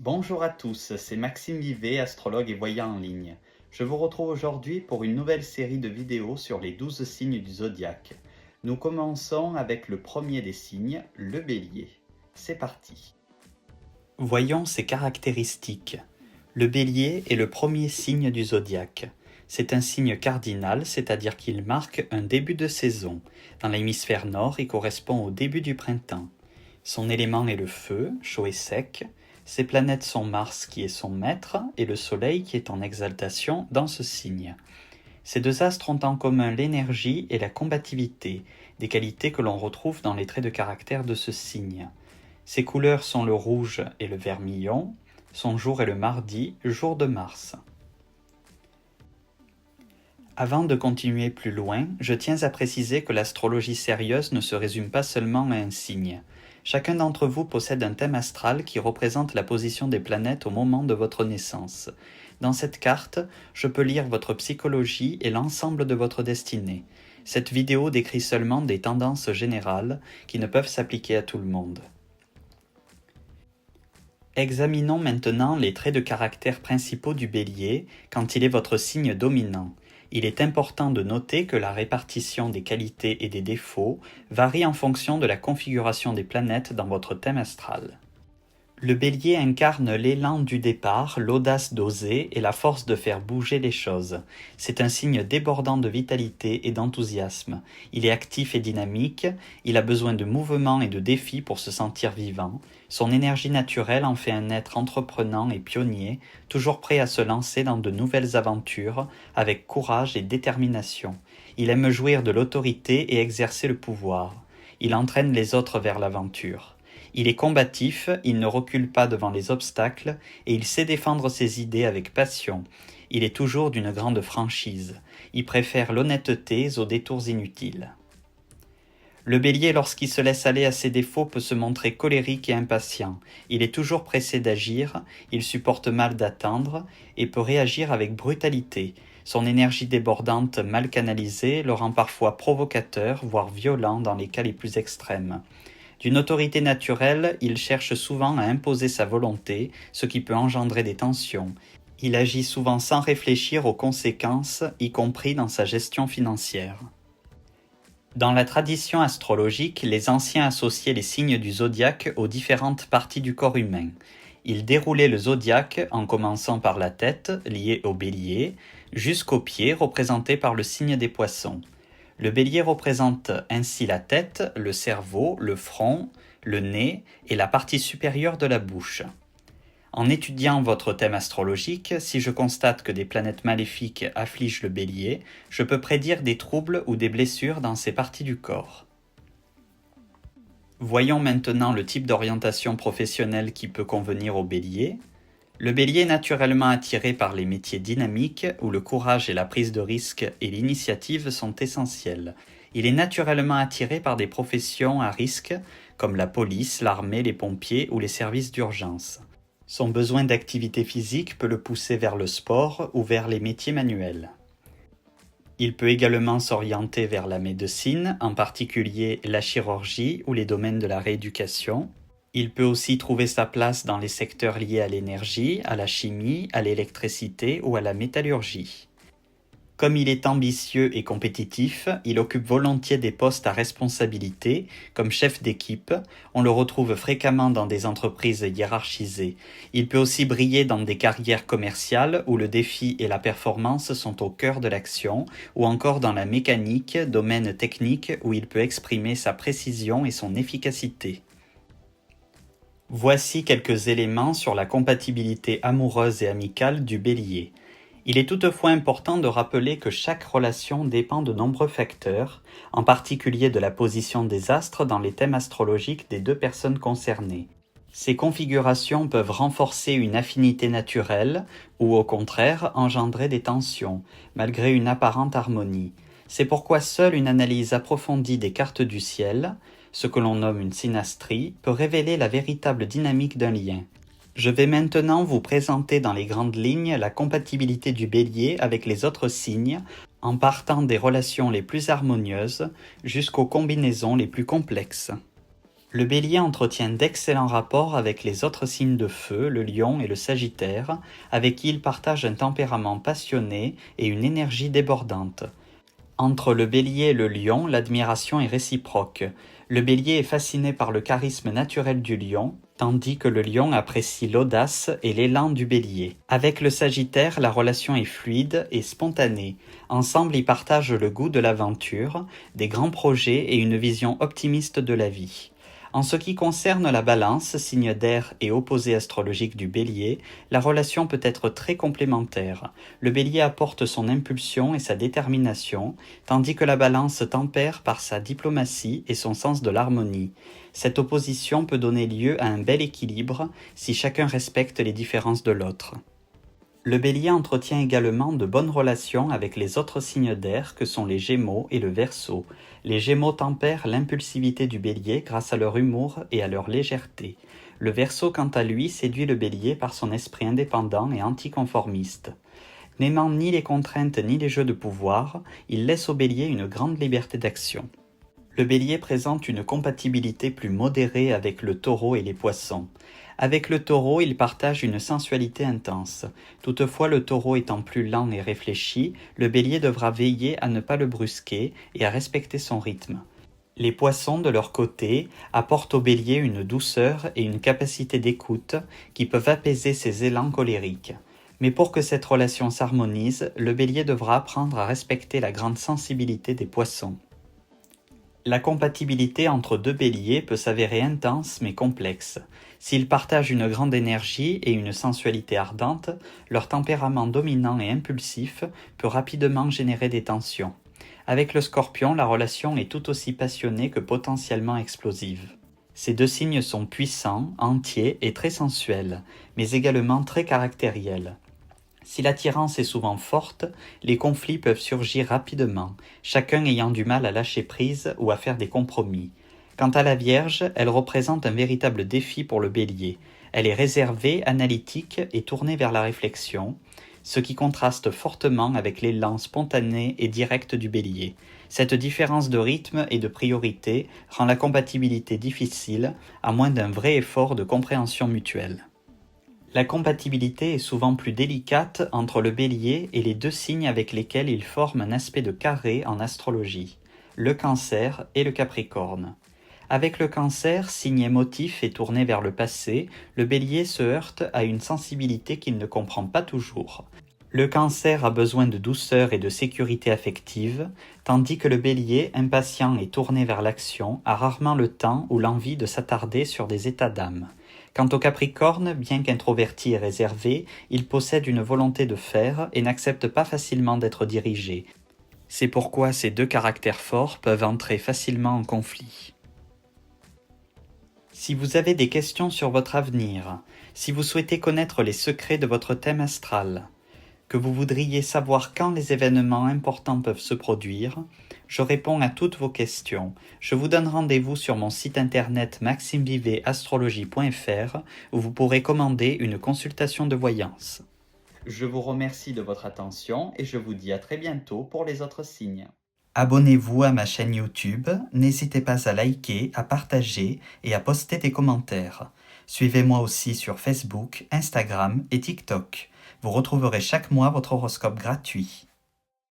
Bonjour à tous, c'est Maxime Vivet, astrologue et voyant en ligne. Je vous retrouve aujourd'hui pour une nouvelle série de vidéos sur les 12 signes du zodiaque. Nous commençons avec le premier des signes, le Bélier. C'est parti. Voyons ses caractéristiques. Le Bélier est le premier signe du zodiaque. C'est un signe cardinal, c'est-à-dire qu'il marque un début de saison. Dans l'hémisphère nord, il correspond au début du printemps. Son élément est le feu, chaud et sec. Ses planètes sont Mars qui est son maître et le Soleil qui est en exaltation dans ce signe. Ces deux astres ont en commun l'énergie et la combativité, des qualités que l'on retrouve dans les traits de caractère de ce signe. Ses couleurs sont le rouge et le vermillon. Son jour est le mardi, jour de Mars. Avant de continuer plus loin, je tiens à préciser que l'astrologie sérieuse ne se résume pas seulement à un signe. Chacun d'entre vous possède un thème astral qui représente la position des planètes au moment de votre naissance. Dans cette carte, je peux lire votre psychologie et l'ensemble de votre destinée. Cette vidéo décrit seulement des tendances générales qui ne peuvent s'appliquer à tout le monde. Examinons maintenant les traits de caractère principaux du Bélier quand il est votre signe dominant. Il est important de noter que la répartition des qualités et des défauts varie en fonction de la configuration des planètes dans votre thème astral. Le Bélier incarne l'élan du départ, l'audace d'oser et la force de faire bouger les choses. C'est un signe débordant de vitalité et d'enthousiasme. Il est actif et dynamique, il a besoin de mouvements et de défis pour se sentir vivant. Son énergie naturelle en fait un être entreprenant et pionnier, toujours prêt à se lancer dans de nouvelles aventures, avec courage et détermination. Il aime jouir de l'autorité et exercer le pouvoir. Il entraîne les autres vers l'aventure. Il est combatif, il ne recule pas devant les obstacles et il sait défendre ses idées avec passion. Il est toujours d'une grande franchise. Il préfère l'honnêteté aux détours inutiles. Le Bélier, lorsqu'il se laisse aller à ses défauts, peut se montrer colérique et impatient. Il est toujours pressé d'agir, il supporte mal d'attendre et peut réagir avec brutalité. Son énergie débordante, mal canalisée, le rend parfois provocateur, voire violent dans les cas les plus extrêmes. D'une autorité naturelle, il cherche souvent à imposer sa volonté, ce qui peut engendrer des tensions. Il agit souvent sans réfléchir aux conséquences, y compris dans sa gestion financière. Dans la tradition astrologique, les anciens associaient les signes du zodiaque aux différentes parties du corps humain. Ils déroulaient le zodiaque en commençant par la tête, liée au Bélier, jusqu'aux pieds, représentés par le signe des Poissons. Le Bélier représente ainsi la tête, le cerveau, le front, le nez et la partie supérieure de la bouche. En étudiant votre thème astrologique, si je constate que des planètes maléfiques affligent le Bélier, je peux prédire des troubles ou des blessures dans ces parties du corps. Voyons maintenant le type d'orientation professionnelle qui peut convenir au Bélier. Le Bélier est naturellement attiré par les métiers dynamiques où le courage et la prise de risque et l'initiative sont essentiels. Il est naturellement attiré par des professions à risque comme la police, l'armée, les pompiers ou les services d'urgence. Son besoin d'activité physique peut le pousser vers le sport ou vers les métiers manuels. Il peut également s'orienter vers la médecine, en particulier la chirurgie ou les domaines de la rééducation. Il peut aussi trouver sa place dans les secteurs liés à l'énergie, à la chimie, à l'électricité ou à la métallurgie. Comme il est ambitieux et compétitif, il occupe volontiers des postes à responsabilité, comme chef d'équipe. On le retrouve fréquemment dans des entreprises hiérarchisées. Il peut aussi briller dans des carrières commerciales où le défi et la performance sont au cœur de l'action, ou encore dans la mécanique, domaine technique où il peut exprimer sa précision et son efficacité. Voici quelques éléments sur la compatibilité amoureuse et amicale du Bélier. Il est toutefois important de rappeler que chaque relation dépend de nombreux facteurs, en particulier de la position des astres dans les thèmes astrologiques des deux personnes concernées. Ces configurations peuvent renforcer une affinité naturelle ou au contraire engendrer des tensions, malgré une apparente harmonie. C'est pourquoi seule une analyse approfondie des cartes du ciel, ce que l'on nomme une synastrie, peut révéler la véritable dynamique d'un lien. Je vais maintenant vous présenter dans les grandes lignes la compatibilité du Bélier avec les autres signes, en partant des relations les plus harmonieuses jusqu'aux combinaisons les plus complexes. Le Bélier entretient d'excellents rapports avec les autres signes de feu, le Lion et le Sagittaire, avec qui il partage un tempérament passionné et une énergie débordante. Entre le Bélier et le Lion, l'admiration est réciproque. Le Bélier est fasciné par le charisme naturel du Lion, tandis que le Lion apprécie l'audace et l'élan du Bélier. Avec le Sagittaire, la relation est fluide et spontanée. Ensemble, ils partagent le goût de l'aventure, des grands projets et une vision optimiste de la vie. En ce qui concerne la Balance, signe d'air et opposé astrologique du Bélier, la relation peut être très complémentaire. Le Bélier apporte son impulsion et sa détermination, tandis que la Balance tempère par sa diplomatie et son sens de l'harmonie. Cette opposition peut donner lieu à un bel équilibre si chacun respecte les différences de l'autre. Le Bélier entretient également de bonnes relations avec les autres signes d'air que sont les Gémeaux et le Verseau. Les Gémeaux tempèrent l'impulsivité du Bélier grâce à leur humour et à leur légèreté. Le Verseau, quant à lui, séduit le Bélier par son esprit indépendant et anticonformiste. N'aimant ni les contraintes ni les jeux de pouvoir, il laisse au Bélier une grande liberté d'action. Le Bélier présente une compatibilité plus modérée avec le Taureau et les Poissons. Avec le Taureau, il partage une sensualité intense. Toutefois, le Taureau étant plus lent et réfléchi, le Bélier devra veiller à ne pas le brusquer et à respecter son rythme. Les Poissons, de leur côté, apportent au Bélier une douceur et une capacité d'écoute qui peuvent apaiser ses élans colériques. Mais pour que cette relation s'harmonise, le Bélier devra apprendre à respecter la grande sensibilité des Poissons. La compatibilité entre deux béliers peut s'avérer intense mais complexe. S'ils partagent une grande énergie et une sensualité ardente, leur tempérament dominant et impulsif peut rapidement générer des tensions. Avec le Scorpion, la relation est tout aussi passionnée que potentiellement explosive. Ces deux signes sont puissants, entiers et très sensuels, mais également très caractériels. Si l'attirance est souvent forte, les conflits peuvent surgir rapidement, chacun ayant du mal à lâcher prise ou à faire des compromis. Quant à la Vierge, elle représente un véritable défi pour le Bélier. Elle est réservée, analytique et tournée vers la réflexion, ce qui contraste fortement avec l'élan spontané et direct du Bélier. Cette différence de rythme et de priorité rend la compatibilité difficile, à moins d'un vrai effort de compréhension mutuelle. La compatibilité est souvent plus délicate entre le Bélier et les deux signes avec lesquels il forme un aspect de carré en astrologie, le Cancer et le Capricorne. Avec le Cancer, signe émotif et tourné vers le passé, le Bélier se heurte à une sensibilité qu'il ne comprend pas toujours. Le Cancer a besoin de douceur et de sécurité affective, tandis que le Bélier, impatient et tourné vers l'action, a rarement le temps ou l'envie de s'attarder sur des états d'âme. Quant au Capricorne, bien qu'introverti et réservé, il possède une volonté de faire et n'accepte pas facilement d'être dirigé. C'est pourquoi ces deux caractères forts peuvent entrer facilement en conflit. Si vous avez des questions sur votre avenir, si vous souhaitez connaître les secrets de votre thème astral, que vous voudriez savoir quand les événements importants peuvent se produire, je réponds à toutes vos questions. Je vous donne rendez-vous sur mon site internet maximeviveastrologie.fr où vous pourrez commander une consultation de voyance. Je vous remercie de votre attention et je vous dis à très bientôt pour les autres signes. Abonnez-vous à ma chaîne YouTube, n'hésitez pas à liker, à partager et à poster des commentaires. Suivez-moi aussi sur Facebook, Instagram et TikTok. Vous retrouverez chaque mois votre horoscope gratuit.